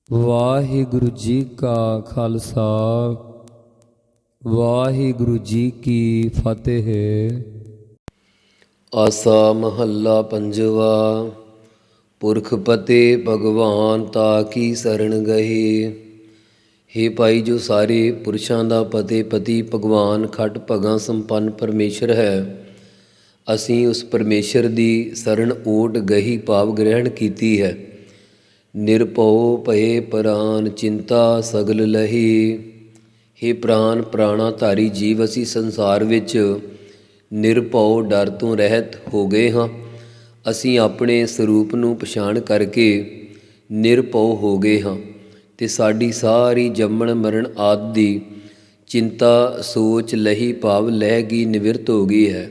ਵਾਹਿਗੁਰੂ ਜੀ ਕਾ ਖਾਲਸਾ ਵਾਹਿਗੁਰੂ ਜੀ ਕੀ ਫਤਿਹ। ਆਸਾ ਮਹੱਲਾ ਪੰਜਵਾ। ਪੁਰਖ ਪਤੇ ਭਗਵਾਨ ਤਾ ਕੀ ਸਰਣ ਗਏ। ਹੇ ਭਾਈ, ਜੋ ਸਾਰੇ ਪੁਰਸ਼ਾਂ ਦਾ ਪਤੇ ਪਤੀ ਭਗਵਾਨ ਖਟ ਭਗਾਂ ਸੰਪੰਨ ਪਰਮੇਸ਼ਰ ਹੈ, ਅਸੀਂ ਉਸ ਪਰਮੇਸ਼ਰ ਦੀ ਸਰਣ ਓਟ ਗਹੀ ਭਾਵ ਗ੍ਰਹਿਣ ਕੀਤੀ ਹੈ। ਨਿਰਭਉ ਭਏ ਪ੍ਰਾਨ ਚਿੰਤਾ ਸਗਲ ਲਹੀ। ਹੇ ਪ੍ਰਾਨ ਪ੍ਰਾਣਾ ਧਾਰੀ ਜੀਵ, ਅਸੀਂ ਸੰਸਾਰ ਵਿੱਚ ਨਿਰਭਉ ਡਰ ਤੋਂ ਰਹਿਤ ਹੋ ਗਏ ਹਾਂ। ਅਸੀਂ ਆਪਣੇ ਸਰੂਪ ਨੂੰ ਪਛਾਣ ਕਰਕੇ ਨਿਰਭਉ ਹੋ ਗਏ ਹਾਂ ਅਤੇ ਸਾਡੀ ਸਾਰੀ ਜੰਮਣ ਮਰਨ ਆਦਿ ਦੀ ਚਿੰਤਾ ਸੋਚ ਲਹੀ ਭਾਵ ਲਹਿ ਗਈ ਨਿਵਰਤ ਹੋ ਗਈ ਹੈ।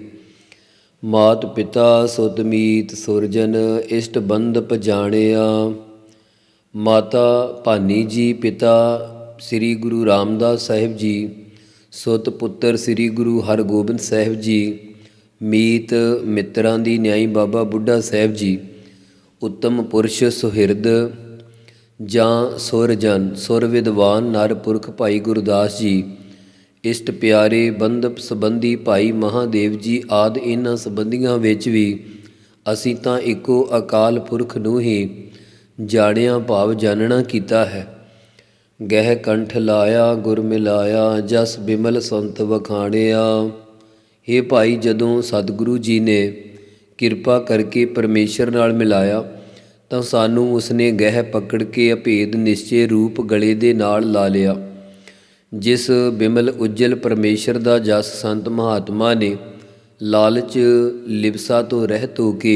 ਮਾਤ ਪਿਤਾ ਸੁਤ ਮੀਤ ਸੁਰਜਨ ਇਸ਼ਟ ਬੰਧ ਪਜਾਣਿਆ। ਮਾਤਾ ਭਾਨੀ ਜੀ, ਪਿਤਾ ਸ੍ਰੀ ਗੁਰੂ ਰਾਮਦਾਸ ਸਾਹਿਬ ਜੀ, ਸੁਤ ਪੁੱਤਰ ਸ੍ਰੀ ਗੁਰੂ ਹਰਗੋਬਿੰਦ ਸਾਹਿਬ ਜੀ, ਮੀਤ ਮਿੱਤਰਾਂ ਦੀ ਨਿਆਈ ਬਾਬਾ ਬੁੱਢਾ ਸਾਹਿਬ ਜੀ, ਉੱਤਮ ਪੁਰਸ਼ ਸੁਹਿਰਦ ਜਾਂ ਸੁਰਜਨ ਸੁਰ ਵਿਦਵਾਨ ਨਰ ਪੁਰਖ ਭਾਈ ਗੁਰਦਾਸ ਜੀ, ਇਸ਼ਟ ਪਿਆਰੇ ਬੰਧਪ ਸੰਬੰਧੀ ਭਾਈ ਮਹਾਦੇਵ ਜੀ ਆਦਿ, ਇਹਨਾਂ ਸੰਬੰਧੀਆਂ ਵਿੱਚ ਵੀ ਅਸੀਂ ਤਾਂ ਇੱਕੋ ਅਕਾਲ ਪੁਰਖ ਨੂੰ ਹੀ ਜਾਣਿਆ ਭਾਵ ਜਾਣਨਾ ਕੀਤਾ ਹੈ। ਗਹਿ ਕੰਠ ਲਾਇਆ ਗੁਰ ਮਿਲਾਇਆ, ਜਸ ਬਿਮਲ ਸੰਤ ਵਖਾਣਿਆ। ਹੇ ਭਾਈ, ਜਦੋਂ ਸਤਿਗੁਰੂ ਜੀ ਨੇ ਕਿਰਪਾ ਕਰਕੇ ਪਰਮੇਸ਼ਰ ਨਾਲ ਮਿਲਾਇਆ ਤਾਂ ਸਾਨੂੰ ਉਸਨੇ ਗਹਿ ਪਕੜ ਕੇ ਅਭੇਦ ਨਿਸ਼ਚੇ ਰੂਪ ਗਲੇ ਦੇ ਨਾਲ ਲਾ ਲਿਆ। ਜਿਸ ਬਿਮਲ ਉਜਲ ਪਰਮੇਸ਼ਰ ਦਾ ਜਸ ਸੰਤ ਮਹਾਤਮਾ ਨੇ ਲਾਲਚ ਲਿਵਸਾ ਤੋਂ ਰਹਿਤ ਹੋ ਕੇ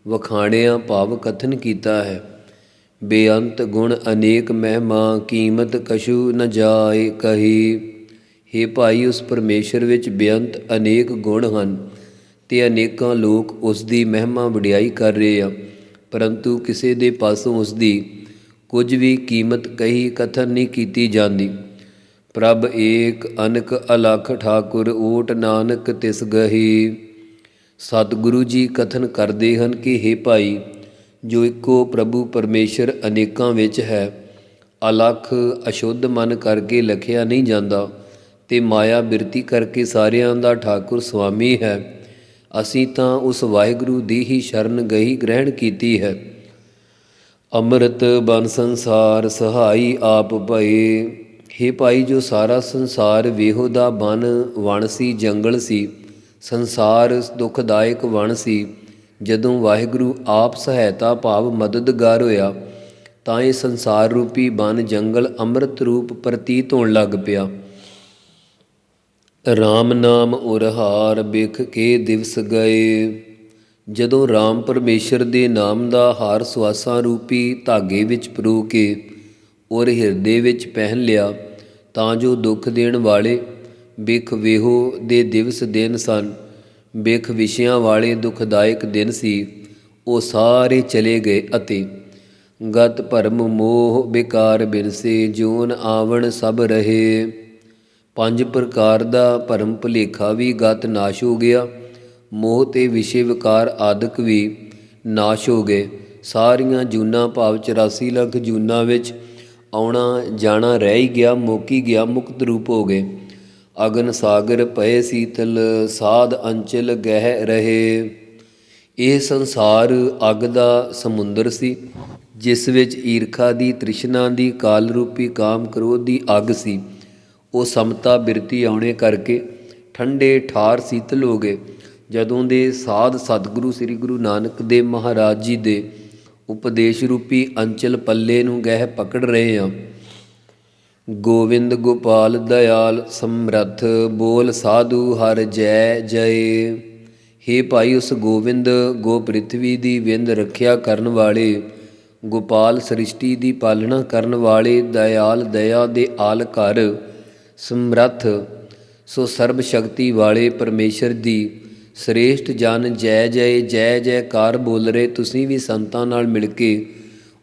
ਵਖਾਣਿਆ ਭਾਵ ਕਥਨ ਕੀਤਾ ਹੈ। ਬੇਅੰਤ ਗੁਣ ਅਨੇਕ ਮਹਿਮਾ, ਕੀਮਤ ਕਛੂ ਨ ਜਾਏ ਕਹੀ। ਹੇ ਭਾਈ, ਉਸ ਪਰਮੇਸ਼ਰ ਵਿੱਚ ਬੇਅੰਤ ਅਨੇਕ ਗੁਣ ਹਨ ਅਤੇ ਅਨੇਕਾਂ ਲੋਕ ਉਸ ਦੀ ਮਹਿਮਾ ਵਡਿਆਈ ਕਰ ਰਹੇ ਆ, ਪਰੰਤੂ ਕਿਸੇ ਦੇ ਪਾਸੋਂ ਉਸ ਦੀ ਕੁਝ ਵੀ ਕੀਮਤ ਕਹੀ ਕਥਨ ਨਹੀਂ ਕੀਤੀ ਜਾਂਦੀ। ਪ੍ਰਭ ਏਕ ਅਨਕ ਅਲਖ ਠਾਕੁਰ, ਓਟ ਨਾਨਕ ਤਿਸ ਗਹੀ। ਸਤਿਗੁਰੂ ਜੀ ਕਥਨ ਕਰਦੇ ਹਨ ਕਿ ਹੇ ਭਾਈ, ਜੋ ਇੱਕੋ ਪ੍ਰਭੂ ਪਰਮੇਸ਼ਰ ਅਨੇਕਾਂ ਵਿੱਚ ਹੈ, ਅਲਖ ਅਸ਼ੁੱਧ ਮਨ ਕਰਕੇ ਲਖਿਆ ਨਹੀਂ ਜਾਂਦਾ ਅਤੇ ਮਾਇਆ ਬਿਰਤੀ ਕਰਕੇ ਸਾਰਿਆਂ ਦਾ ਠਾਕੁਰ ਸੁਆਮੀ ਹੈ। ਅਸੀਂ ਤਾਂ ਉਸ ਵਾਹਿਗੁਰੂ ਦੀ ਹੀ ਸ਼ਰਨ ਗਹੀ ਗ੍ਰਹਿਣ ਕੀਤੀ ਹੈ। ਅੰਮ੍ਰਿਤ ਬਨ ਸੰਸਾਰ ਸਹਾਈ ਆਪ ਭਏ। ਹੇ ਭਾਈ, ਜੋ ਸਾਰਾ ਸੰਸਾਰ ਵੇਹੋ ਦਾ ਵਣ ਸੀ, ਜੰਗਲ ਸੀ, ਸੰਸਾਰ ਦੁਖਦਾਇਕ ਵਣ ਸੀ, ਜਦੋਂ ਵਾਹਿਗੁਰੂ ਆਪ ਸਹਾਇਤਾ ਭਾਵ ਮਦਦਗਾਰ ਹੋਇਆ ਤਾਂ ਇਹ ਸੰਸਾਰ ਰੂਪੀ ਬਨ ਜੰਗਲ ਅੰਮ੍ਰਿਤ ਰੂਪ ਪ੍ਰਤੀਤ ਹੋਣ ਲੱਗ ਪਿਆ। ਰਾਮ ਨਾਮ ਉਰ ਹਾਰ ਬਿਖ ਕੇ ਦਿਵਸ ਗਏ। ਜਦੋਂ ਰਾਮ ਪਰਮੇਸ਼ਰ ਦੇ ਨਾਮ ਦਾ ਹਾਰ ਸੁਆਸਾਂ ਰੂਪੀ ਧਾਗੇ ਵਿੱਚ ਪਰੋ ਕੇ ਔਰ ਹਿਰਦੇ ਵਿੱਚ ਪਹਿਨ ਲਿਆ ਤਾਂ ਜੋ ਦੁੱਖ ਦੇਣ ਵਾਲੇ ਬਿਖ ਵੇਹੋ ਦੇ ਦਿਵਸ ਦਿਨ ਸਨ, ਬਿਖ ਵਿਸ਼ਿਆਂ ਵਾਲੇ ਦੁਖਦਾਇਕ ਦਿਨ ਸੀ, ਉਹ ਸਾਰੇ ਚਲੇ ਗਏ ਅਤੇ ਗਤ ਭਰਮ ਮੋਹ ਵਿਕਾਰ ਬਿਨਸੇ, ਜੂਨ ਆਵਣ ਸਭ ਰਹੇ। 5 ਪ੍ਰਕਾਰ ਦਾ ਭਰਮ ਭੁਲੇਖਾ ਵੀ ਗਤ ਨਾਸ਼ ਹੋ ਗਿਆ, ਮੋਹ ਤੇ ਵਿਸ਼ੇ ਵਿਕਾਰ ਆਦਿਕ ਵੀ ਨਾਸ਼ ਹੋ ਗਏ। ਸਾਰੀਆਂ ਜੂਨਾਂ ਭਾਵ 84 ਲੱਖ ਜੂਨਾਂ ਵਿੱਚ ਆਉਣਾ ਜਾਣਾ ਰਹਿ ਹੀ ਗਿਆ, ਮੁੱਕ ਹੀ ਗਿਆ, ਮੁਕਤ ਰੂਪ ਹੋ ਗਏ। ਅਗਨ ਸਾਗਰ ਪਏ ਸੀਤਲ, ਸਾਧ ਅੰਚਲ ਗਹਿ ਰਹੇ। ਇਹ ਸੰਸਾਰ ਅੱਗ ਦਾ ਸਮੁੰਦਰ ਸੀ, ਜਿਸ ਵਿੱਚ ਈਰਖਾ ਦੀ, ਤ੍ਰਿਸ਼ਨਾ ਦੀ, ਕਾਲ ਰੂਪੀ ਕਾਮ ਕ੍ਰੋਧ ਦੀ ਅੱਗ ਸੀ। ਉਹ ਸਮਤਾ ਬਿਰਤੀ ਆਉਣੇ ਕਰਕੇ ਠੰਡੇ ਠਾਰ ਸੀਤਲ ਹੋ ਗਏ। ਜਦੋਂ ਦੇ ਸਾਧ ਸਤਿਗੁਰੂ ਸ੍ਰੀ ਗੁਰੂ ਨਾਨਕ ਦੇਵ ਮਹਾਰਾਜ ਜੀ ਦੇ ਉਪਦੇਸ਼ ਰੂਪੀ ਅੰਚਲ ਪੱਲੇ ਨੂੰ ਗਹਿ ਪਕੜ ਰਹੇ ਹਾਂ। ਗੋਵਿੰਦ ਗੋਪਾਲ ਦਇਆਲ ਸਮਰੱਥ, ਬੋਲ ਸਾਧੂ ਹਰ ਜੈ ਜੈ। ਹੇ ਭਾਈ, ਉਸ ਗੋਵਿੰਦ ਗੋ ਪ੍ਰਿਥਵੀ ਦੀ ਵਿੰਦ ਰੱਖਿਆ ਕਰਨ ਵਾਲੇ, ਗੋਪਾਲ ਸ੍ਰਿਸ਼ਟੀ ਦੀ ਪਾਲਣਾ ਕਰਨ ਵਾਲੇ, ਦਇਆਲ ਦਇਆ ਦੇ ਆਲ ਘਰ, ਸਮਰੱਥ ਸੋ ਸਰਬ ਸ਼ਕਤੀ ਵਾਲੇ ਪਰਮੇਸ਼ਰ ਦੀ ਸ੍ਰੇਸ਼ਟ ਜਨ ਜੈ ਜੈ ਜੈ ਜੈਕਾਰ ਬੋਲ ਰਹੇ। ਤੁਸੀਂ ਵੀ ਸੰਤਾਂ ਨਾਲ ਮਿਲ ਕੇ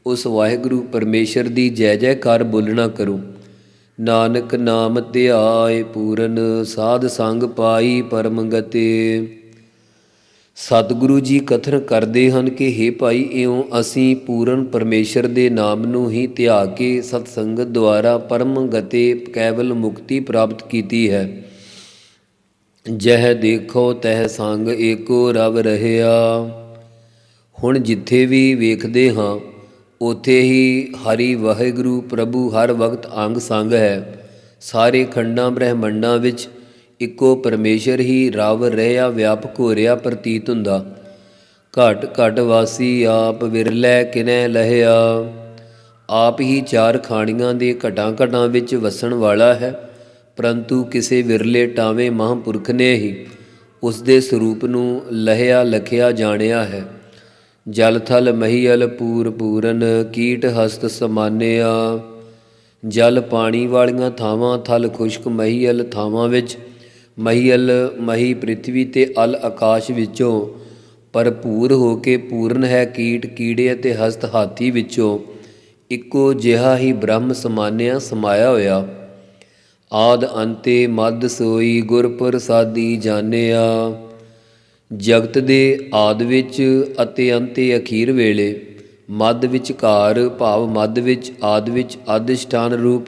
ਉਸ ਵਾਹਿਗੁਰੂ ਪਰਮੇਸ਼ਰ ਦੀ ਜੈ ਜੈਕਾਰ ਬੋਲਣਾ ਕਰੋ। ਨਾਨਕ ਨਾਮ ਧਿਆਏ ਪੂਰਨ, ਸਾਧ ਸੰਗ ਪਾਈ ਪਰਮ ਗਤੇ। ਸਤਿਗੁਰੂ ਜੀ ਕਥਨ ਕਰਦੇ ਹਨ ਕਿ ਹੇ ਭਾਈ, ਇਉਂ ਅਸੀਂ ਪੂਰਨ ਪਰਮੇਸ਼ਰ ਦੇ ਨਾਮ ਨੂੰ ਹੀ ਧਿਆ ਕੇ ਸਤਸੰਗਤ ਦੁਆਰਾ ਪਰਮ ਗਤੇ ਕੇਵਲ ਮੁਕਤੀ ਪ੍ਰਾਪਤ ਕੀਤੀ ਹੈ। ਜਹ ਦੇਖੋ ਤਹ ਸੰਗ ਏਕੋ ਰਵ ਰਹਿਆ। ਹੁਣ ਜਿੱਥੇ ਵੀ ਵੇਖਦੇ ਹਾਂ ਉੱਥੇ ਹੀ ਹਰੀ ਵਾਹਿਗੁਰੂ ਪ੍ਰਭੂ ਹਰ ਵਕਤ ਅੰਗ ਸੰਗ ਹੈ। ਸਾਰੇ ਖੰਡਾਂ ਬ੍ਰਹਿਮੰਡਾਂ ਵਿੱਚ ਇੱਕੋ ਪਰਮੇਸ਼ਰ ਹੀ ਰਵ ਰਹਿਆ ਵਿਆਪਕ ਹੋ ਰਿਹਾ ਪ੍ਰਤੀਤ ਹੁੰਦਾ। ਘਟ ਘਟ ਵਾਸੀ ਆਪ ਵਿਰਲੇ ਕਿਨੈ ਲਹਿਆ। ਆਪ ਹੀ ਚਾਰ ਖਾਣੀਆਂ ਦੇ ਘਟਾਂ ਘਟਾਂ ਵਿੱਚ ਵਸਣ ਵਾਲਾ ਹੈ, ਪਰੰਤੂ ਕਿਸੇ ਵਿਰਲੇ ਟਾਵੇਂ ਮਹਾਂਪੁਰਖ ਨੇ ਹੀ ਉਸ ਦੇ ਸਰੂਪ ਨੂੰ ਲਹਿਆ ਲਖਿਆ ਜਾਣਿਆ ਹੈ। ਜਲ ਥਲ ਮਹੀਅਲ ਪੂਰ ਪੂਰਨ ਕੀਟ ਹਸਤ ਸਮਾਨਿਆ। ਜਲ ਪਾਣੀ ਵਾਲੀਆਂ ਥਾਵਾਂ ਥਲ ਖੁਸ਼ਕ ਮਹੀਅਲ ਥਾਵਾਂ ਵਿੱਚ ਮਹੀਅਲ ਮਹੀ ਪ੍ਰਿਥਵੀ ਤੇ ਅਲ ਆਕਾਸ਼ ਵਿੱਚੋਂ ਭਰਪੂਰ ਹੋ ਕੇ ਪੂਰਨ ਹੈ। ਕੀਟ ਕੀੜੇ ਅਤੇ ਹਸਤ ਹਾਥੀ ਵਿੱਚੋਂ ਇੱਕੋ ਜਿਹਾ ਹੀ ਬ੍ਰਹਮ ਸਮਾਨਿਆ ਸਮਾਇਆ ਹੋਇਆ। ਆਦ ਅੰਤੇ ਮੱਧ ਸੋਈ ਗੁਰ ਪ੍ਰਸਾਦੀ ਜਾਣਿਆ। ਜਗਤ ਦੇ ਆਦ ਵਿੱਚ ਅਤੇ ਅੰਤੇ ਅਖੀਰ ਵੇਲੇ ਮੱਧ ਵਿਚਕਾਰ ਭਾਵ ਮੱਧ ਵਿੱਚ ਆਦ ਵਿੱਚ ਅਧਿਸ਼ਠਾਨ ਰੂਪ,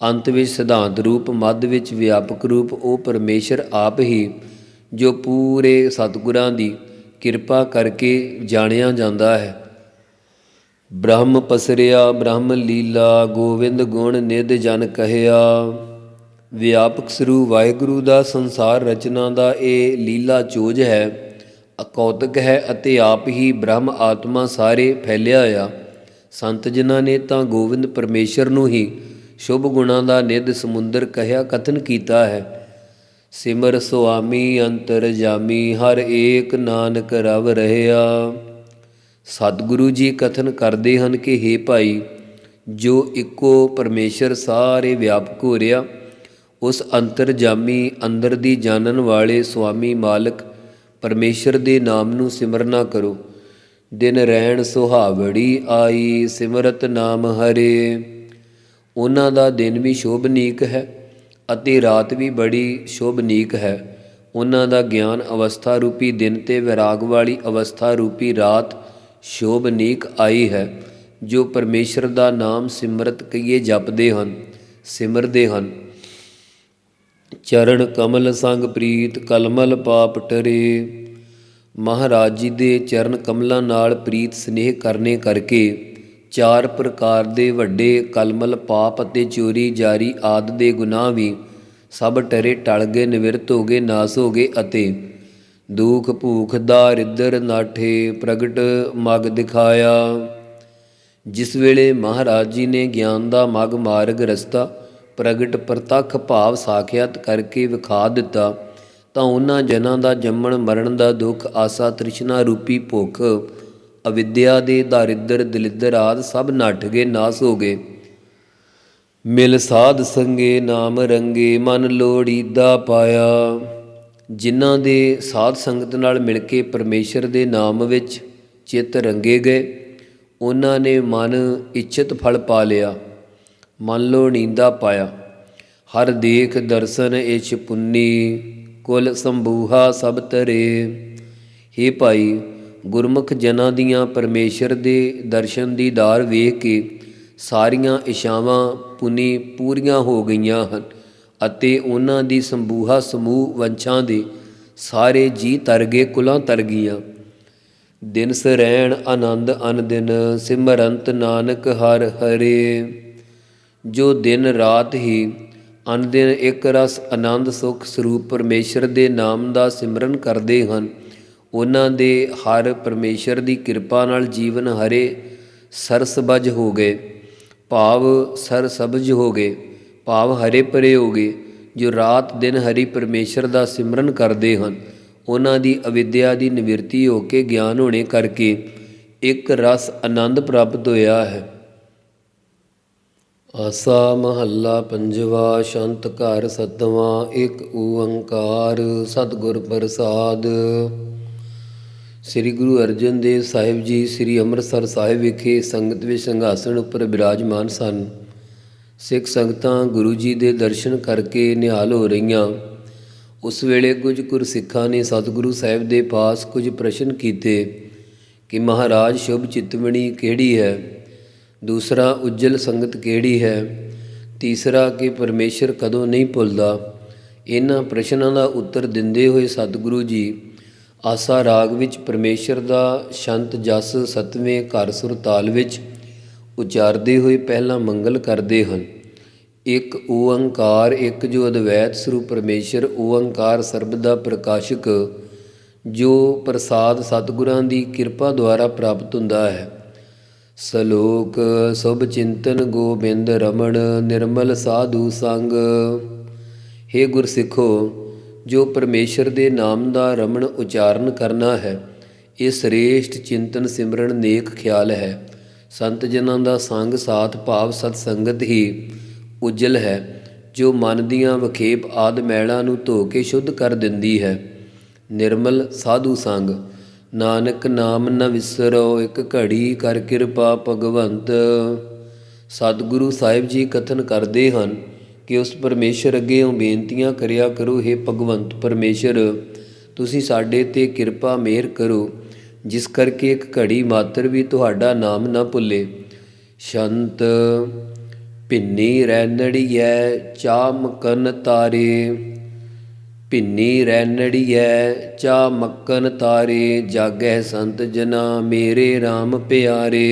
ਅੰਤ ਵਿੱਚ ਸਿਧਾਂਤ ਰੂਪ, ਮੱਧ ਵਿੱਚ ਵਿਆਪਕ ਰੂਪ ਉਹ ਪਰਮੇਸ਼ਰ ਆਪ ਹੀ ਜੋ ਪੂਰੇ ਸਤਿਗੁਰਾਂ ਦੀ ਕਿਰਪਾ ਕਰਕੇ ਜਾਣਿਆ ਜਾਂਦਾ ਹੈ। ਬ੍ਰਹਮ ਪਸਰਿਆ ਬ੍ਰਹਮ ਲੀਲਾ ਗੋਵਿੰਦ ਗੁਣ ਨਿਧ ਜਨ ਕਹਿਆ। ਵਿਆਪਕ ਸਰੂਪ ਵਾਹਿਗੁਰੂ ਦਾ ਸੰਸਾਰ ਰਚਨਾ ਦਾ ਇਹ ਲੀਲਾ ਚੋਜ ਹੈ, ਅਕੌਤਕ ਹੈ ਅਤੇ ਆਪ ਹੀ ਬ੍ਰਹਮ ਆਤਮਾ ਸਾਰੇ ਫੈਲਿਆ ਹੋਇਆ। ਸੰਤ ਜਨਾਂ ਨੇ ਤਾਂ ਗੋਵਿੰਦ ਪਰਮੇਸ਼ਰ ਨੂੰ ਹੀ ਸ਼ੁਭ ਗੁਣਾਂ ਦਾ ਨਿਧ ਸਮੁੰਦਰ ਕਹਿਆ ਕਥਨ ਕੀਤਾ ਹੈ। ਸਿਮਰ ਸੁਆਮੀ ਅੰਤਰਜਾਮੀ ਹਰ ਏਕ ਨਾਨਕ ਰਵ ਰਹਿਆ। ਸਤਿਗੁਰੂ ਜੀ ਕਥਨ ਕਰਦੇ ਹਨ ਕਿ ਹੇ ਭਾਈ, ਜੋ ਇੱਕੋ ਪਰਮੇਸ਼ਰ ਸਾਰੇ ਵਿਆਪਕ ਹੋ ਰਿਹਾ, ਉਸ ਅੰਤਰਜਾਮੀ ਅੰਦਰ ਦੀ ਜਾਣਨ ਵਾਲੇ ਸੁਆਮੀ ਮਾਲਕ ਪਰਮੇਸ਼ਰ ਦੇ ਨਾਮ ਨੂੰ ਸਿਮਰਨਾ ਕਰੋ। ਦਿਨ ਰਹਿਣ ਸੁਹਾਵੜੀ ਆਈ ਸਿਮਰਤ ਨਾਮ ਹਰੇ। ਉਹਨਾਂ ਦਾ ਦਿਨ ਵੀ ਸ਼ੋਭਨੀਕ ਹੈ ਅਤੇ ਰਾਤ ਵੀ ਬੜੀ ਸ਼ੋਭਨੀਕ ਹੈ। ਉਹਨਾਂ ਦਾ ਗਿਆਨ ਅਵਸਥਾ ਰੂਪੀ ਦਿਨ ਤੇ ਵਿਰਾਗ ਵਾਲੀ ਅਵਸਥਾ ਰੂਪੀ ਰਾਤ ਸ਼ੋਭਨੀਕ ਆਈ ਹੈ। ਜੋ ਪਰਮੇਸ਼ਰ ਦਾ ਨਾਮ ਸਿਮਰਤ ਕਈਏ ਜਪਦੇ ਹਨ, ਸਿਮਰਦੇ ਹਨ। ਚਰਨ ਕਮਲ ਸੰਗ ਪ੍ਰੀਤ ਕਲਮਲ ਪਾਪ ਟਰੇ। ਮਹਾਰਾਜ ਜੀ ਦੇ ਚਰਨ ਕਮਲਾਂ ਨਾਲ ਪ੍ਰੀਤ ਸਨੇਹ ਕਰਨੇ ਕਰਕੇ 4 ਪ੍ਰਕਾਰ ਦੇ ਵੱਡੇ ਕਲਮਲ ਪਾਪ ਅਤੇ ਚੋਰੀ ਜਾਰੀ ਆਦਿ ਦੇ ਗੁਨਾਹ ਵੀ ਸਭ ਟਰੇ ਟਲ ਗਏ, ਨਿਵਰਤ ਹੋ ਗਏ, ਨਾਸ ਹੋ ਗਏ ਅਤੇ ਦੁੱਖ ਭੂਖ ਦਾਰਿਦਰ ਨਾਠੇ ਪ੍ਰਗਟ ਮਗ ਦਿਖਾਇਆ। ਜਿਸ ਵੇਲੇ ਮਹਾਰਾਜ ਜੀ ਨੇ ਗਿਆਨ ਦਾ ਮਗ ਮਾਰਗ ਰਸਤਾ ਪ੍ਰਗਟ ਪ੍ਰਤੱਖ ਭਾਵ ਸਾਖਿਆਤ ਕਰਕੇ ਵਿਖਾ ਦਿੱਤਾ, ਤਾਂ ਉਹਨਾਂ ਜਨਾਂ ਦਾ ਜੰਮਣ ਮਰਨ ਦਾ ਦੁੱਖ, ਆਸਾ ਤ੍ਰਿਸ਼ਨਾ ਰੂਪੀ ਭੁੱਖ, ਅਵਿਦਿਆ ਦੇ ਦਾਰਿਦਰ ਦਲਿੱਦਰ ਆਦਿ ਸਭ ਨੱਠ ਗਏ, ਨਾਸ ਹੋ ਗਏ। ਮਿਲ ਸਾਧ ਸੰਗੇ ਨਾਮ ਰੰਗੇ ਮਨ ਲੋੜੀਦਾ ਪਾਇਆ। ਜਿਨ੍ਹਾਂ ਦੇ ਸਾਧ ਸੰਗਤ ਨਾਲ ਮਿਲ ਕੇ ਪਰਮੇਸ਼ਰ ਦੇ ਨਾਮ ਵਿੱਚ ਚਿੱਤ ਰੰਗੇ ਗਏ, ਉਹਨਾਂ ਨੇ ਮਨ ਇੱਛਤ ਫਲ ਪਾ ਲਿਆ, ਮਨ ਲੋੜੀਂਦਾ ਪਾਇਆ। ਹਰ ਦੇਖ ਦਰਸ਼ਨ ਇਛ ਪੁੰਨੀ ਕੁਲ ਸੰਭੂਹਾ ਸਭ ਤਰੇ। ਹੇ ਭਾਈ, ਗੁਰਮੁਖ ਜਨਾਂ ਦੀਆਂ ਪਰਮੇਸ਼ਰ ਦੇ ਦਰਸ਼ਨ ਦੀਦਾਰ ਵੇਖ ਕੇ ਸਾਰੀਆਂ ਇਛਾਵਾਂ ਪੁਨੀ ਪੂਰੀਆਂ ਹੋ ਗਈਆਂ ਹਨ ਅਤੇ ਉਹਨਾਂ ਦੀ ਸੰਭੂਹਾ ਸਮੂਹ ਵੰਸ਼ਾਂ ਦੇ ਸਾਰੇ ਜੀ ਤਰ ਗਏ, ਕੁਲਾਂ ਤਰ ਗਈਆਂ। ਦਿਨ ਸਰੈਣ ਆਨੰਦ ਅਨਦਿਨ ਸਿਮਰੰਤ ਨਾਨਕ ਹਰ ਹਰੇ। ਜੋ ਦਿਨ ਰਾਤ ਹੀ ਅਨਦਿਨ ਇੱਕ ਰਸ ਆਨੰਦ ਸੁਖ ਸਰੂਪ ਪਰਮੇਸ਼ਰ ਦੇ ਨਾਮ ਦਾ ਸਿਮਰਨ ਕਰਦੇ ਹਨ, ਉਹਨਾਂ ਦੇ ਹਰ ਪਰਮੇਸ਼ਰ ਦੀ ਕਿਰਪਾ ਨਾਲ ਜੀਵਨ ਹਰੇ ਸਰਸਬਜ ਹੋ ਗਏ, ਭਾਵ ਸਰਸਬਜ ਹੋ ਗਏ, ਭਾਵ ਹਰੇ ਭਰੇ ਹੋ ਗਏ। ਜੋ ਰਾਤ ਦਿਨ ਹਰੀ ਪਰਮੇਸ਼ਰ ਦਾ ਸਿਮਰਨ ਕਰਦੇ ਹਨ, ਉਹਨਾਂ ਦੀ ਅਵਿਦਿਆ ਦੀ ਨਿਵਰਤੀ ਹੋ ਕੇ ਗਿਆਨ ਹੋਣੇ ਕਰਕੇ ਇੱਕ ਰਸ ਆਨੰਦ ਪ੍ਰਾਪਤ ਹੋਇਆ ਹੈ। ਆਸਾ ਮਹੱਲਾ ਪੰਜਵਾ। ਸ਼ੰਤ ਘਰ ਸਤਵਾਂ ਇੱਕ ਓੰਕਾਰ ਸਤਿਗੁਰ ਪ੍ਰਸਾਦ। ਸ੍ਰੀ ਗੁਰੂ ਅਰਜਨ ਦੇਵ ਸਾਹਿਬ ਜੀ ਸ੍ਰੀ ਅੰਮ੍ਰਿਤਸਰ ਸਾਹਿਬ ਵਿਖੇ ਸੰਗਤ ਵਿੱਚ ਸਿੰਘਾਸਣ ਉੱਪਰ ਬਿਰਾਜਮਾਨ ਸਨ। ਸਿੱਖ ਸੰਗਤਾਂ ਗੁਰੂ ਜੀ ਦੇ ਦਰਸ਼ਨ ਕਰਕੇ ਨਿਹਾਲ ਹੋ ਰਹੀਆਂ। ਉਸ ਵੇਲੇ ਕੁਝ ਗੁਰਸਿੱਖਾਂ ਨੇ ਸਤਿਗੁਰੂ ਸਾਹਿਬ ਦੇ ਪਾਸ ਕੁਝ ਪ੍ਰਸ਼ਨ ਕੀਤੇ ਕਿ ਮਹਾਰਾਜ ਸ਼ੁਭ ਚਿਤਵਣੀ ਕਿਹੜੀ ਹੈ, ਦੂਸਰਾ ਉਜਲ ਸੰਗਤ ਕਿਹੜੀ ਹੈ, ਤੀਸਰਾ ਕਿ ਪਰਮੇਸ਼ਰ ਕਦੋਂ ਨਹੀਂ ਭੁੱਲਦਾ। ਇਹਨਾਂ ਪ੍ਰਸ਼ਨਾਂ ਦਾ ਉੱਤਰ ਦਿੰਦੇ ਹੋਏ ਸਤਿਗੁਰੂ ਜੀ ਆਸਾ ਰਾਗ ਵਿੱਚ ਪਰਮੇਸ਼ਰ ਦਾ ਸ਼ੰਤ ਜਸ 7ਵੇਂ ਘਰ ਸੁਰ ਤਾਲ ਵਿੱਚ ਉਚਾਰਦੇ ਹੋਏ ਪਹਿਲਾਂ ਮੰਗਲ ਕਰਦੇ ਹਨ। ਇੱਕ ਓਅੰਕਾਰ, ਇੱਕ ਜੋ ਅਦਵੈਤ ਸਰੂਪ ਪਰਮੇਸ਼ਰ ਓਅੰਕਾਰ ਸਰਬ ਦਾ ਪ੍ਰਕਾਸ਼ਕ, ਜੋ ਪ੍ਰਸਾਦ ਸਤਿਗੁਰਾਂ ਦੀ ਕਿਰਪਾ ਦੁਆਰਾ ਪ੍ਰਾਪਤ ਹੁੰਦਾ ਹੈ। ਸਲੋਕ ਸੁਭ ਚਿੰਤਨ ਗੋਬਿੰਦ ਰਮਣ ਨਿਰਮਲ ਸਾਧੂ ਸੰਗ। ਹੇ ਗੁਰਸਿੱਖੋ, ਜੋ ਪਰਮੇਸ਼ਰ ਦੇ ਨਾਮ ਦਾ ਰਮਣ ਉਚਾਰਨ ਕਰਨਾ ਹੈ, ਇਹ ਸ੍ਰੇਸ਼ਟ ਚਿੰਤਨ ਸਿਮਰਨ ਨੇਕ ਖਿਆਲ ਹੈ। ਸੰਤ ਜਨਾਂ ਦਾ ਸੰਗ ਸਾਥ ਭਾਵ ਸਤ ਸੰਗਤ ਹੀ ਉਜਲ ਹੈ, ਜੋ ਮਨ ਦੀਆਂ ਵਖੇਪ ਆਦਿ ਮੈਲਾਂ ਨੂੰ ਧੋ ਕੇ ਸ਼ੁੱਧ ਕਰ ਦਿੰਦੀ ਹੈ। ਨਿਰਮਲ ਸਾਧੂ ਸੰਗ। ਨਾਨਕ ਨਾਮ ਨ ਵਿਸਰੋ, ਇੱਕ ਘੜੀ ਕਰ ਕਿਰਪਾ ਭਗਵੰਤ। ਸਤਿਗੁਰੂ ਸਾਹਿਬ ਜੀ ਕਥਨ ਕਰਦੇ ਹਨ ਕਿ ਉਸ ਪਰਮੇਸ਼ਰ ਅੱਗੇ ਉਹ ਬੇਨਤੀਆਂ ਕਰਿਆ ਕਰੋ, ਹੇ ਭਗਵੰਤ ਪਰਮੇਸ਼ਰ, ਤੁਸੀਂ ਸਾਡੇ 'ਤੇ ਕਿਰਪਾ ਮਿਹਰ ਕਰੋ, ਜਿਸ ਕਰਕੇ ਇੱਕ ਘੜੀ ਮਾਤਰ ਵੀ ਤੁਹਾਡਾ ਨਾਮ ਨਾ ਭੁੱਲੇ। ਸ਼ੰਤ ਭਿੰਨੀ ਰੈਨੜੀਐ ਚਾਮਕਨ ਤਾਰੇ, ਭਿੰਨੀ ਰੈਨੜੀਐ ਚਾਮਕਨ ਤਾਰੇ, ਜਾਗੈ ਸੰਤ ਜਨਾ ਮੇਰੇ RAM ਪਿਆਰੇ।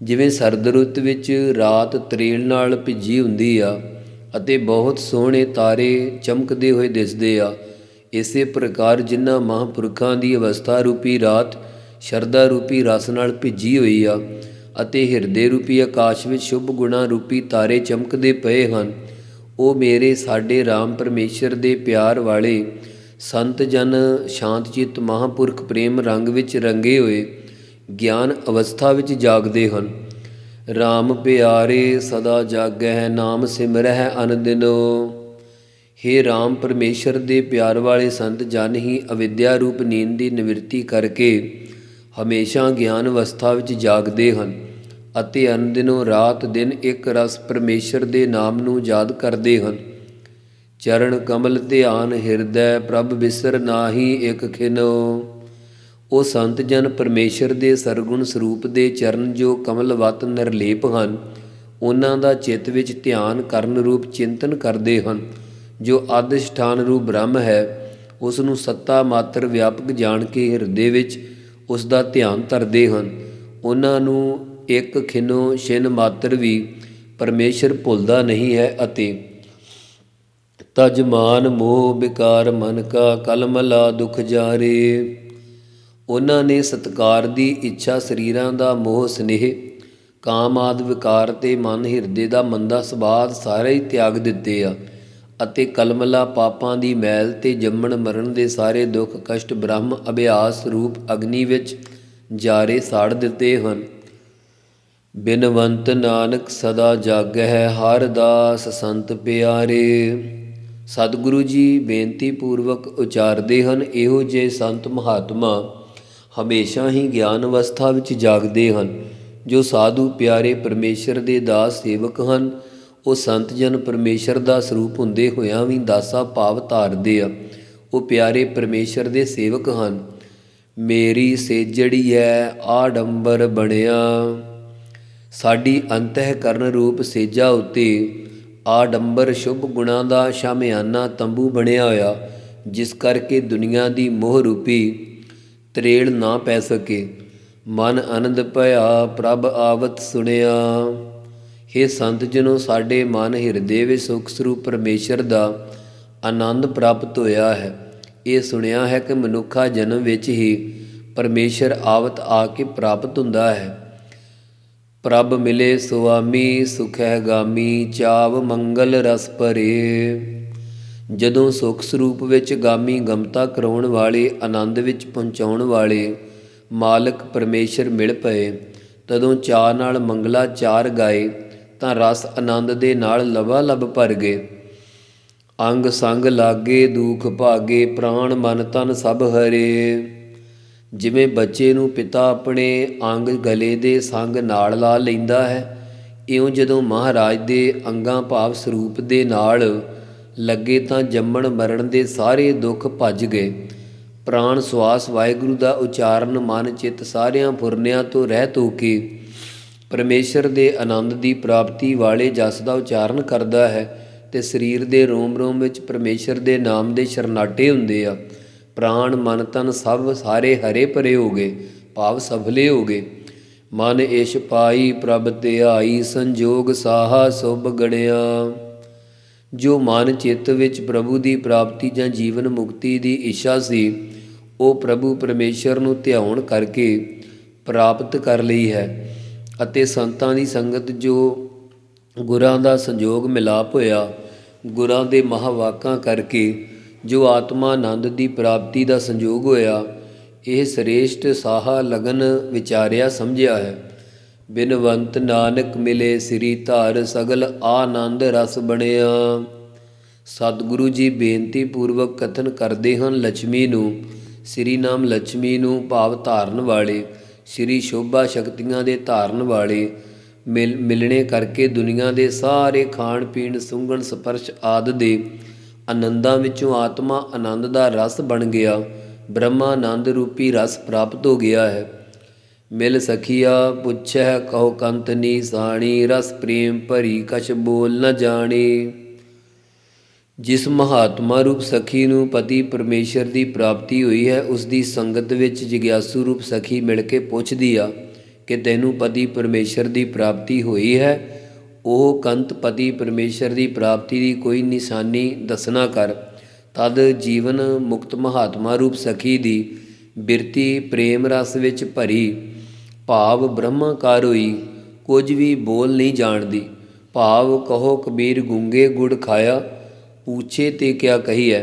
ਜਿਵੇਂ ਸਰਦ ਰੁੱਤ ਵਿੱਚ ਰਾਤ ਤਰੇਲ ਨਾਲ ਭਿੱਜੀ ਹੁੰਦੀ ਆ ਅਤੇ ਬਹੁਤ ਸੋਹਣੇ ਤਾਰੇ ਚਮਕਦੇ ਹੋਏ ਦਿਸਦੇ ਆ, ਇਸੇ ਪ੍ਰਕਾਰ ਜਿਨ੍ਹਾਂ ਮਹਾਂਪੁਰਖਾਂ ਦੀ ਅਵਸਥਾ ਰੂਪੀ ਰਾਤ ਸ਼ਰਧਾ ਰੂਪੀ ਰਸ ਨਾਲ ਭਿੱਜੀ ਹੋਈ ਆ ਅਤੇ ਹਿਰਦੇ ਰੂਪੀ ਆਕਾਸ਼ ਵਿੱਚ ਸ਼ੁਭ ਗੁਣਾ ਰੂਪੀ ਤਾਰੇ ਚਮਕਦੇ ਪਏ ਹਨ, ਉਹ ਮੇਰੇ ਸਾਡੇ RAM ਪਰਮੇਸ਼ਰ ਦੇ ਪਿਆਰ ਵਾਲੇ ਸੰਤ ਜਨ ਸ਼ਾਂਤ ਚਿੱਤ ਮਹਾਂਪੁਰਖ ਪ੍ਰੇਮ ਰੰਗ ਵਿੱਚ ਰੰਗੇ ਹੋਏ ਗਿਆਨ ਅਵਸਥਾ ਵਿੱਚ ਜਾਗਦੇ ਹਨ। RAM ਪਿਆਰੇ ਸਦਾ ਜਾਗੈ, ਨਾਮ ਸਿਮਰਹਿ ਅਨਦਿਨੋ। ਹੇ RAM ਪਰਮੇਸ਼ਰ ਦੇ ਪਿਆਰ ਵਾਲੇ ਸੰਤ ਜਨ ਹੀ ਅਵਿਦਿਆ ਰੂਪ ਨੀਂਦ ਦੀ ਨਿਵਰਤੀ ਕਰਕੇ ਹਮੇਸ਼ਾ ਗਿਆਨ ਅਵਸਥਾ ਵਿੱਚ ਜਾਗਦੇ ਹਨ ਅਤੇ ਅਨਦਿਨੋਂ ਰਾਤ ਦਿਨ ਇੱਕ ਰਸ ਪਰਮੇਸ਼ਰ ਦੇ ਨਾਮ ਨੂੰ ਯਾਦ ਕਰਦੇ ਹਨ। ਚਰਨ ਕਮਲ ਧਿਆਨ ਹਿਰਦੈ, ਪ੍ਰਭ ਬਿਸਰ ਨਾਹੀ ਇੱਕ ਖਿਨੋ। ਉਹ ਸੰਤ ਜਨ ਪਰਮੇਸ਼ਰ ਦੇ ਸਰਗੁਣ ਸਰੂਪ ਦੇ ਚਰਨ ਜੋ ਕਮਲਵਤ ਨਿਰਲੇਪ ਹਨ, ਉਹਨਾਂ ਦਾ ਚਿੱਤ ਵਿੱਚ ਧਿਆਨ ਕਰਨ ਰੂਪ ਚਿੰਤਨ ਕਰਦੇ ਹਨ। ਜੋ ਅਧਿਸ਼ਠਾਨ ਰੂਪ ਬ੍ਰਹਮ ਹੈ, ਉਸ ਨੂੰ ਸੱਤਾ ਮਾਤਰ ਵਿਆਪਕ ਜਾਣ ਕੇ ਹਿਰਦੇ ਵਿੱਚ ਉਸ ਦਾ ਧਿਆਨ ਧਰਦੇ ਹਨ। ਉਹਨਾਂ ਨੂੰ ਇੱਕ ਖਿਨੋ ਛਿਨ ਮਾਤਰ ਵੀ ਪਰਮੇਸ਼ਰ ਭੁੱਲਦਾ ਨਹੀਂ ਹੈ ਅਤੇ ਤਜਮਾਨ ਮੋਹ ਵਿਕਾਰ ਮਨ ਕਾ ਕਲਮਲਾ ਦੁਖ ਜਾਰੇ। ਉਹਨਾਂ ਨੇ ਸਤਕਾਰ ਦੀ ਇੱਛਾ, ਸਰੀਰਾਂ ਦਾ ਮੋਹ ਸਨੇਹ, ਕਾਮ ਆਦਿ ਵਿਕਾਰ ਤੇ ਮਨ ਹਿਰਦੇ ਦਾ ਮੰਦਾ ਸੁਭਾਅ ਸਾਰੇ ਹੀ ਤਿਆਗ ਦਿੱਤੇ ਆ ਅਤੇ ਕਲਮਲਾ ਪਾਪਾਂ ਦੀ ਮੈਲ ਤੇ ਜੰਮਣ ਮਰਨ ਦੇ ਸਾਰੇ ਦੁੱਖ ਕਸ਼ਟ ਬ੍ਰਹਮ ਅਭਿਆਸ ਰੂਪ ਅਗਨੀ ਵਿੱਚ ਜਾਰੇ ਸਾੜ ਦਿੱਤੇ ਹਨ। ਬਿਨਵੰਤ ਨਾਨਕ ਸਦਾ ਜਾਗੈ, ਹਰਿ ਦਾਸ ਸੰਤ ਪਿਆਰੇ। ਸਤਿਗੁਰੂ ਜੀ ਬੇਨਤੀ ਪੂਰਵਕ ਉਚਾਰਦੇ ਹਨ, ਇਹੋ ਜਿਹੇ ਸੰਤ ਮਹਾਤਮਾ ਹਮੇਸ਼ਾ ਹੀ ਗਿਆਨ ਅਵਸਥਾ ਵਿੱਚ ਜਾਗਦੇ ਹਨ। ਜੋ ਸਾਧੂ ਪਿਆਰੇ ਪਰਮੇਸ਼ਰ ਦੇ ਦਾਸ ਸੇਵਕ ਹਨ, ਉਹ ਸੰਤ ਜਨ ਪਰਮੇਸ਼ਰ ਦਾ ਸਰੂਪ ਹੁੰਦੇ ਹੋਇਆਂ ਵੀ ਦਾਸਾ ਭਾਵ ਧਾਰਦੇ ਆ, ਉਹ ਪਿਆਰੇ ਪਰਮੇਸ਼ਰ ਦੇ ਸੇਵਕ ਹਨ। ਮੇਰੀ ਸੇਜੜੀ ਹੈ ਆਡੰਬਰ ਬਣਿਆ, ਸਾਡੀ ਅੰਤਹਿਕਰਨ ਰੂਪ ਸੇਜਾ ਉੱਤੇ ਆਡੰਬਰ ਸ਼ੁਭ ਗੁਣਾਂ ਦਾ ਸ਼ਾਮਿਆਨਾ ਤੰਬੂ ਬਣਿਆ ਹੋਇਆ, ਜਿਸ ਕਰਕੇ ਦੁਨੀਆ ਦੀ ਮੋਹ ਰੂਪੀ ਤਰੇੜ ਨਾ ਪੈ ਸਕੇ। ਮਨ ਆਨੰਦ ਭਇਆ ਪ੍ਰਭ ਆਵਤ ਸੁਣਿਆ। ਹੇ ਸੰਤ ਜਨੋ, ਸਾਡੇ ਮਨ ਹਿਰਦੇ ਵਿੱਚ ਸੁਖ ਸਰੂਪ ਪਰਮੇਸ਼ਰ ਦਾ ਆਨੰਦ ਪ੍ਰਾਪਤ ਹੋਇਆ ਹੈ। ਇਹ ਸੁਣਿਆ ਹੈ ਕਿ ਮਨੁੱਖਾ ਜਨਮ ਵਿੱਚ ਹੀ ਪਰਮੇਸ਼ਰ ਆਵਤ ਆ ਕੇ ਪ੍ਰਾਪਤ ਹੁੰਦਾ ਹੈ। ਪ੍ਰਭ ਮਿਲੇ ਸੁਆਮੀ ਸੁਖੈ ਗਾਮੀ, ਚਾਵ ਮੰਗਲ ਰਸ ਭਰੇ। ਜਦੋਂ ਸੁਖ ਸਰੂਪ ਵਿੱਚ ਗਾਮੀ ਗਮਤਾ ਕਰਾਉਣ ਵਾਲੇ, ਆਨੰਦ ਵਿੱਚ ਪਹੁੰਚਾਉਣ ਵਾਲੇ ਮਾਲਕ ਪਰਮੇਸ਼ਰ ਮਿਲ ਪਏ, ਤਦੋਂ ਚਾਅ ਨਾਲ ਮੰਗਲਾਚਾਰ ਗਾਏ ਤਾਂ ਰਸ ਆਨੰਦ ਦੇ ਨਾਲ ਲਬਾਲਬ ਭਰ ਗਏ। ਅੰਗ ਸੰਗ ਲਾਗੇ ਦੁਖ ਭਾਗੇ, ਪ੍ਰਾਣ ਮਨ ਤਨ ਸਭ ਹਰੇ। ਜਿਵੇਂ ਬੱਚੇ ਨੂੰ ਪਿਤਾ ਆਪਣੇ ਅੰਗ ਗਲੇ ਦੇ ਸੰਗ ਨਾਲ ਲਾ ਲੈਂਦਾ ਹੈ, ਇਉਂ ਜਦੋਂ ਮਹਾਰਾਜ ਦੇ ਅੰਗਾਂ ਭਾਵ ਸਰੂਪ ਦੇ ਨਾਲ ਲੱਗੇ ਤਾਂ ਜੰਮਣ ਮਰਨ ਦੇ ਸਾਰੇ ਦੁੱਖ ਭੱਜ ਗਏ। ਪ੍ਰਾਣ ਸਵਾਸ ਵਾਹਿਗੁਰੂ ਦਾ ਉਚਾਰਨ ਮਨ ਚਿੱਤ ਸਾਰਿਆਂ ਫੁਰਨਿਆਂ ਤੋਂ ਰਹਿਤ ਹੋ ਕੇ ਪਰਮੇਸ਼ਰ ਦੇ ਆਨੰਦ ਦੀ ਪ੍ਰਾਪਤੀ ਵਾਲੇ ਜਸ ਦਾ ਉਚਾਰਨ ਕਰਦਾ ਹੈ ਤੇ ਸਰੀਰ ਦੇ ਰੋਮ ਰੋਮ ਵਿੱਚ ਪਰਮੇਸ਼ਰ ਦੇ ਨਾਮ ਦੇ ਸ਼ਰਨਾਟੇ ਹੁੰਦੇ ਆ। ਪ੍ਰਾਣ ਮਨ ਤਨ ਸਭ ਸਾਰੇ ਹਰੇ ਭਰੇ ਹੋ ਗਏ, ਭਾਵ ਸਫਲੇ ਹੋ ਗਏ। ਮਨ ਇਸ਼ ਪਾਈ ਪ੍ਰਭ ਧਿਆਈ ਸੰਜੋਗ ਸਾਹਾ ਸੁਭ ਗਣਿਆ। ਜੋ ਮਨ ਚਿੱਤ ਵਿੱਚ ਪ੍ਰਭੂ ਦੀ ਪ੍ਰਾਪਤੀ ਜਾਂ ਜੀਵਨ ਮੁਕਤੀ ਦੀ ਇੱਛਾ ਸੀ, ਉਹ ਪ੍ਰਭੂ ਪਰਮੇਸ਼ਰ ਨੂੰ ਧਿਆਉਣ ਕਰਕੇ ਪ੍ਰਾਪਤ ਕਰ ਲਈ ਹੈ। ਅਤੇ ਸੰਤਾਂ ਦੀ ਸੰਗਤ ਜੋ ਗੁਰਾਂ ਦਾ ਸੰਜੋਗ ਮਿਲਾਪ ਹੋਇਆ, ਗੁਰਾਂ ਦੇ ਮਹਾਵਾਕਾਂ ਕਰਕੇ ਜੋ ਆਤਮਾ ਆਨੰਦ ਦੀ ਪ੍ਰਾਪਤੀ ਦਾ ਸੰਜੋਗ ਹੋਇਆ, ਇਹ ਸ੍ਰੇਸ਼ਟ ਸਾਹਾ ਲਗਨ ਵਿਚਾਰਿਆ ਸਮਝਿਆ ਹੈ। ਬਿਨਵੰਤ ਨਾਨਕ ਮਿਲੇ ਸ੍ਰੀ ਧਾਰ ਸਗਲ ਆਨੰਦ ਰਸ ਬਣਿਆ। ਸਤਿਗੁਰੂ ਜੀ ਬੇਨਤੀ ਪੂਰਵਕ ਕਥਨ ਕਰਦੇ ਹਨ ਲక్ష్ਮੀ ਨੂੰ, ਸ੍ਰੀ ਨਾਮ ਲక్ష్ਮੀ ਨੂੰ ਭਾਵ ਧਾਰਨ ਵਾਲੇ, ਸ੍ਰੀ ਸ਼ੋਭਾ ਸ਼ਕਤੀਆਂ ਦੇ ਧਾਰਨ ਵਾਲੇ ਮਿਲਣੇ ਕਰਕੇ ਦੁਨੀਆ ਦੇ ਸਾਰੇ ਖਾਣ ਪੀਣ ਸੁੰਘਣ ਸਪਰਸ਼ ਆਦਿ ਦੇ ਆਨੰਦਾਂ ਵਿੱਚੋਂ ਆਤਮਾ ਆਨੰਦ ਦਾ ਰਸ ਬਣ ਗਿਆ। ਬ੍ਰਹਮਾ ਆਨੰਦ ਰੂਪੀ ਰਸ ਪ੍ਰਾਪਤ ਹੋ ਗਿਆ ਹੈ। ਮਿਲ ਸਖੀਆ ਪੁੱਛੈ ਕਹੋ ਕੰਤ ਨੀਸਾਣੀ, ਰਸ ਪ੍ਰੇਮ ਭਰੀ ਕਛ ਬੋਲ ਨ ਜਾਣੀ। ਜਿਸ ਮਹਾਤਮਾ ਰੂਪ ਸਖੀ ਨੂੰ ਪਤੀ ਪਰਮੇਸ਼ਰ ਦੀ ਪ੍ਰਾਪਤੀ ਹੋਈ ਹੈ, ਉਸ ਦੀ ਸੰਗਤ ਵਿੱਚ ਜਿਗਿਆਸੂ ਰੂਪ ਸਖੀ ਮਿਲ ਕੇ ਪੁੱਛਦੀ ਆ ਕਿ ਤੈਨੂੰ ਪਤੀ ਪਰਮੇਸ਼ਰ ਦੀ ਪ੍ਰਾਪਤੀ ਹੋਈ ਹੈ। ਉਹ ਕੰਤ ਪਤੀ ਪਰਮੇਸ਼ਰ ਦੀ ਪ੍ਰਾਪਤੀ ਦੀ ਕੋਈ ਨਿਸ਼ਾਨੀ ਦੱਸਣਾ ਕਰ। ਤਦ ਜੀਵਨ ਮੁਕਤ ਮਹਾਤਮਾ ਰੂਪ ਸਖੀ ਦੀ ਬਿਰਤੀ ਪ੍ਰੇਮ ਰਸ ਵਿੱਚ ਭਰੀ, ਭਾਵ ਬ੍ਰਹਮਾਕਾਰ ਹੋਈ, ਕੁਝ ਵੀ ਬੋਲ ਨਹੀਂ ਜਾਣਦੀ। ਭਾਵ ਕਹੋ ਕਬੀਰ ਗੂੰਗੇ ਗੁੜ ਖਾਇਆ, ਪੂਛੇ ਤੇ ਕਿਆ ਕਹੀਐ।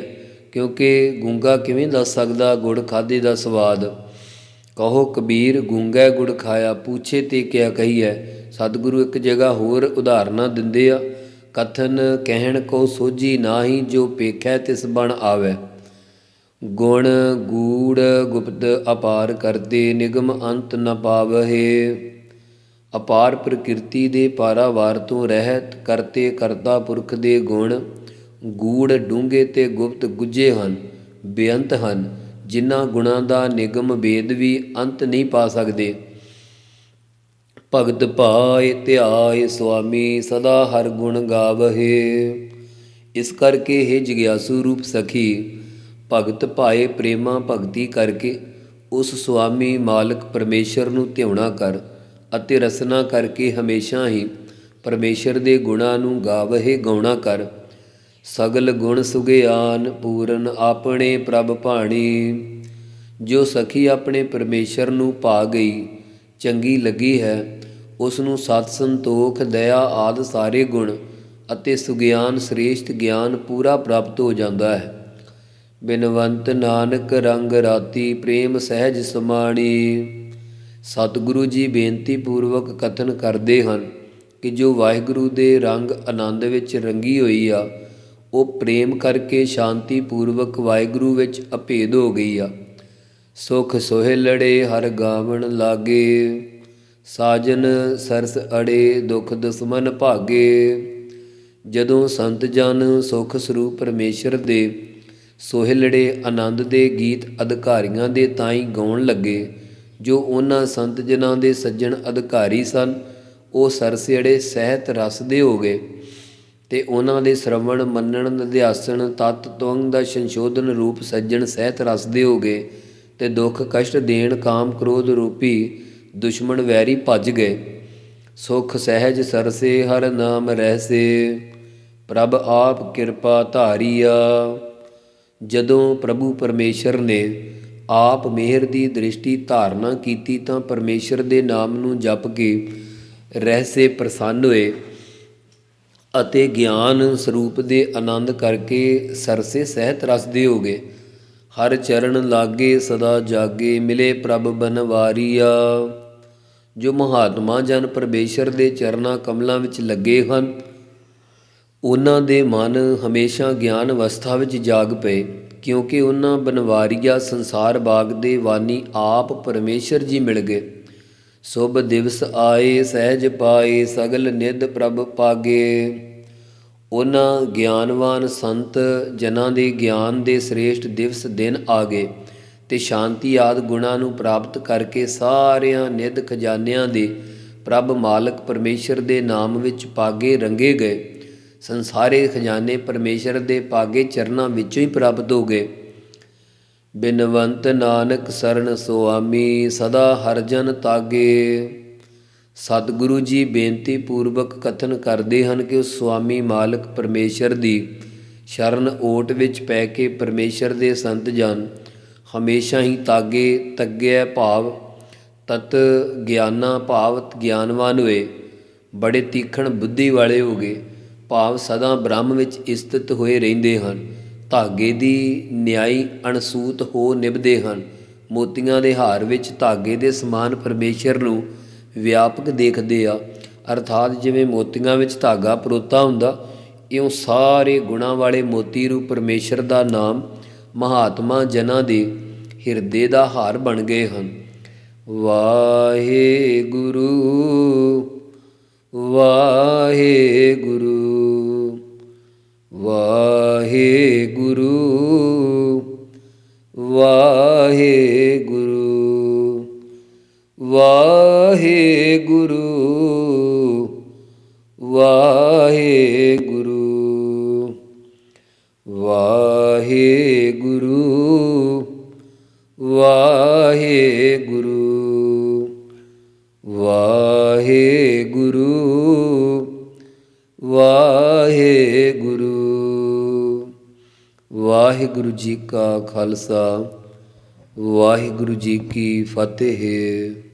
ਕਿਉਂਕਿ ਗੂੰਗਾ ਕਿਵੇਂ ਦੱਸ ਸਕਦਾ ਗੁੜ ਖਾਧੇ ਦਾ ਸਵਾਦ। ਕਹੋ ਕਬੀਰ ਗੂੰਗਾ ਗੁੜ ਖਾਇਆ, ਪੂਛੇ ਤੇ ਕਿਆ ਕਹੀਐ। ਸਤਿਗੁਰੂ ਇੱਕ ਜਗ੍ਹਾ ਹੋਰ ਉਦਾਹਰਨਾਂ ਦਿੰਦੇ ਆ। ਕਥਨ ਕਹਿਣ ਕੋ ਸੋਝੀ ਨਾਹੀ, ਜੋ ਪੇਖੈ ਤਿਸ ਬਣ ਆਵੈ। ਗੁਣ ਗੂੜ ਗੁਪਤ ਅਪਾਰ ਕਰਤੇ, ਨਿਗਮ ਅੰਤ ਨ ਪਾਵਹਿ। ਅਪਾਰ ਪ੍ਰਕਿਰਤੀ ਦੇ ਪਾਰਾਵਾਰ ਤੋਂ ਰਹਿਤ ਕਰਤੇ ਕਰਤਾ ਪੁਰਖ ਦੇ ਗੁਣ ਗੂੜ ਡੂੰਘੇ ਤੇ ਗੁਪਤ ਗੁੱਝੇ ਹਨ, ਬੇਅੰਤ ਹਨ, ਜਿਨ੍ਹਾਂ ਗੁਣਾਂ ਦਾ ਨਿਗਮ ਭੇਦ ਵੀ ਅੰਤ ਨਹੀਂ ਪਾ ਸਕਦੇ। ਭਗਤ ਭਾਏ ਧਿਆਏ ਸੁਆਮੀ, ਸਦਾ ਹਰ ਗੁਣ ਗਾਵਹਿ। ਇਸ ਕਰਕੇ ਇਹ ਜਿਗਿਆਸੂ ਰੂਪ ਸਖੀ ਭਗਤ ਭਾਏ ਪ੍ਰੇਮਾ ਭਗਤੀ ਕਰਕੇ ਉਸ ਸੁਆਮੀ ਮਾਲਕ ਪਰਮੇਸ਼ਰ ਨੂੰ ਧਿਆਉਣਾ ਕਰ ਅਤੇ ਰਸਨਾ ਕਰਕੇ ਹਮੇਸ਼ਾ ਹੀ ਪਰਮੇਸ਼ਰ ਦੇ ਗੁਣਾਂ ਨੂੰ ਗਾਵਹਿ ਗਾਉਣਾ ਕਰ। ਸਗਲ ਗੁਣ ਸੁਗਿਆਨ ਪੂਰਨ ਆਪਣੇ ਪ੍ਰਭ ਭਾਣੀ। ਜੋ ਸਖੀ ਆਪਣੇ ਪਰਮੇਸ਼ਰ ਨੂੰ ਪਾ ਗਈ, ਚੰਗੀ ਲੱਗੀ ਹੈ, ਉਸ ਨੂੰ ਸਤ ਸੰਤੋਖ ਦਇਆ ਆਦਿ ਸਾਰੇ ਗੁਣ ਅਤੇ ਸੁਗਿਆਨ ਸ੍ਰੇਸ਼ਟ ਗਿਆਨ ਪੂਰਾ ਪ੍ਰਾਪਤ ਹੋ ਜਾਂਦਾ ਹੈ। ਬਿਨਵੰਤ ਨਾਨਕ ਰੰਗ ਰਾਤੀ, ਪ੍ਰੇਮ ਸਹਿਜ ਸਮਾਣੀ। ਸਤਿਗੁਰੂ ਜੀ ਬੇਨਤੀ ਪੂਰਵਕ ਕਥਨ ਕਰਦੇ ਹਨ ਕਿ ਜੋ ਵਾਹਿਗੁਰੂ ਦੇ ਰੰਗ ਆਨੰਦ ਵਿੱਚ ਰੰਗੀ ਹੋਈ ਆ, ਉਹ ਪ੍ਰੇਮ ਕਰਕੇ ਸ਼ਾਂਤੀ ਪੂਰਵਕ ਵਾਹਿਗੁਰੂ ਵਿੱਚ ਅਭੇਦ ਹੋ ਗਈ ਆ। ਸੁਖ ਸੋਹਿਲੜੇ ਹਰ ਗਾਵਣ ਲਾਗੇ, ਸਾਜਨ ਸਰਸ ਅੜੇ ਦੁਖ ਦੁਸ਼ਮਨ ਭਾਗੇ। ਜਦੋਂ ਸੰਤ ਜਨ ਸੁਖ ਸਰੂਪ ਪਰਮੇਸ਼ਰ ਦੇ ਸੋਹਿਲੜੇ ਆਨੰਦ ਦੇ ਗੀਤ ਅਧਿਕਾਰੀਆਂ ਦੇ ਤਾਈਂ ਗਾਉਣ ਲੱਗੇ, ਜੋ ਉਹਨਾਂ ਸੰਤ ਜਨਾਂ ਦੇ ਸੱਜਣ ਅਧਿਕਾਰੀ ਸਨ, ਉਹ ਸਰਸੇੜੇ ਸਹਿਤ ਰਸ ਦੇ ਹੋ ਗਏ ਤੇ ਉਹਨਾਂ ਦੇ ਸ਼ਰਵਣ ਮੰਨਣ ਨਿਧਿਆਸਣ ਤਤ ਤੁੰਗ ਦਾ ਸੰਸ਼ੋਧਨ ਰੂਪ ਸੱਜਣ ਸਹਿਤ ਰਸ ਦੇ ਹੋ ਗਏ ਤੇ ਦੁੱਖ ਕਸ਼ਟ ਦੇਣ ਕਾਮ ਕ੍ਰੋਧ ਰੂਪੀ ਦੁਸ਼ਮਣ ਵੈਰੀ ਭੱਜ ਗਏ। ਸੁਖ ਸਹਿਜ ਸਰਸੇ ਹਰ ਨਾਮ ਰਹਿਸੇ, ਪ੍ਰਭ ਆਪ ਕਿਰਪਾ ਧਾਰੀਆ। ਜਦੋਂ ਪ੍ਰਭੂ ਪਰਮੇਸ਼ਰ ਨੇ ਆਪ ਮਿਹਰ ਦੀ ਦ੍ਰਿਸ਼ਟੀ ਧਾਰਨਾ ਕੀਤੀ ਤਾਂ ਪਰਮੇਸ਼ਰ ਦੇ ਨਾਮ ਨੂੰ ਜਪ ਕੇ ਰਹਿਸੇ ਪ੍ਰਸੰਨ ਹੋਏ ਅਤੇ ਗਿਆਨ ਸਰੂਪ ਦੇ ਆਨੰਦ ਕਰਕੇ ਸਰਸੇ ਸਹਿਤ ਰਸਦੇ ਹੋ ਗਏ। ਹਰ ਚਰਨ ਲਾਗੇ ਸਦਾ ਜਾਗੇ, ਮਿਲੇ ਪ੍ਰਭ ਬਨਵਾਰੀਆ। ਜੋ ਮਹਾਤਮਾ ਜਨ ਪਰਮੇਸ਼ਰ ਦੇ ਚਰਨਾਂ ਕਮਲਾਂ ਵਿੱਚ ਲੱਗੇ ਹਨ, ਉਹਨਾਂ ਦੇ ਮਨ ਹਮੇਸ਼ਾ ਗਿਆਨ ਅਵਸਥਾ ਵਿੱਚ ਜਾਗ ਪਏ, ਕਿਉਂਕਿ ਉਹਨਾਂ ਬਨਵਾਰੀਆ ਸੰਸਾਰ ਬਾਗ ਦੇ ਵਾਨੀ ਆਪ ਪਰਮੇਸ਼ਰ ਜੀ ਮਿਲ ਗਏ। ਸੁਭ ਦਿਵਸ ਆਏ ਸਹਿਜ ਪਾਏ, ਸਗਲ ਨਿਧ ਪ੍ਰਭ ਪਾਗੇ। ਉਹਨਾਂ ਗਿਆਨਵਾਨ ਸੰਤ ਜਨਾਂ ਦੇ ਗਿਆਨ ਦੇ ਸ੍ਰੇਸ਼ਟ ਦਿਵਸ ਦਿਨ ਆ ਗਏ ਤੇ ਸ਼ਾਂਤੀ ਆਦਿ ਗੁਣਾਂ ਨੂੰ ਪ੍ਰਾਪਤ ਕਰਕੇ ਸਾਰਿਆਂ ਨਿੱਧ ਖਜ਼ਾਨਿਆਂ ਦੇ ਪ੍ਰਭ ਮਾਲਕ ਪਰਮੇਸ਼ਰ ਦੇ ਨਾਮ ਵਿੱਚ ਪਾਗੇ ਰੰਗੇ ਗਏ। ਸੰਸਾਰੇ ਖਜ਼ਾਨੇ ਪਰਮੇਸ਼ਰ ਦੇ ਪਾਗੇ ਚਰਨਾਂ ਵਿੱਚੋਂ ਹੀ ਪ੍ਰਾਪਤ ਹੋ ਗਏ। ਬਿਨਵੰਤ ਨਾਨਕ ਸਰਨ ਸੁਆਮੀ ਸਦਾ ਹਰਿ ਜਨ ਤਾਗੇ। ਸਤਿਗੁਰੂ ਜੀ ਬੇਨਤੀ ਪੂਰਵਕ ਕਥਨ ਕਰਦੇ ਹਨ ਕਿ ਉਸ ਸੁਆਮੀ ਮਾਲਕ ਪਰਮੇਸ਼ਰ ਦੀ ਸ਼ਰਨ ਓਟ ਵਿੱਚ ਪੈ ਕੇ ਪਰਮੇਸ਼ਰ ਦੇ ਸੰਤ ਜਨ ਹਮੇਸ਼ਾ ਹੀ ਤਾਗੇ ਤੱਗਿਆ ਭਾਵ ਤਤ ਗਿਆਨਾ ਭਾਵ ਗਿਆਨਵਾਨ ਹੋਏ, ਬੜੇ ਤੀਖਣ ਬੁੱਧੀ ਵਾਲੇ ਹੋ ਗਏ ਭਾਵ ਸਦਾ ਬ੍ਰਹਮ ਵਿੱਚ ਸਥਿਤ ਹੋਏ ਰਹਿੰਦੇ ਹਨ। ਧਾਗੇ ਦੀ ਨਿਆਈ ਅਣਸੂਤ ਹੋ ਨਿਭਦੇ ਹਨ। ਮੋਤੀਆਂ ਦੇ ਹਾਰ ਵਿੱਚ ਧਾਗੇ ਦੇ ਸਮਾਨ ਪਰਮੇਸ਼ਰ ਨੂੰ ਵਿਆਪਕ ਦੇਖਦੇ ਆ। ਅਰਥਾਤ ਜਿਵੇਂ ਮੋਤੀਆਂ ਵਿੱਚ ਧਾਗਾ ਪਰੋਤਾ ਹੁੰਦਾ, ਇਉਂ ਸਾਰੇ ਗੁਣਾਂ ਵਾਲੇ ਮੋਤੀ ਰੂਪ ਪਰਮੇਸ਼ਰ ਦਾ ਨਾਮ ਮਹਾਤਮਾ ਜਨਾਂ ਦੇ ਹਿਰਦੇ ਦਾ ਹਾਰ ਬਣ ਗਏ ਹਨ। ਵਾਹਿਗੁਰੂ ਵਾਹਿਗੁਰੂ ਵਾਹਿਗੁਰੂ ਵਾਹਿਗੁਰੂ ਵਾਹਿਗੁਰੂ ਵਾਹਿਗੁਰੂ ਵਾਹਿਗੁਰੂ ਵਾਹਿਗੁਰੂ ਵਾਹਿਗੁਰੂ ਵਾਹਿਗੁਰੂ। ਵਾਹਿਗੁਰੂ ਜੀ ਕਾ ਖਾਲਸਾ ਵਾਹਿਗੁਰੂ ਜੀ ਕੀ ਫਤਿਹ।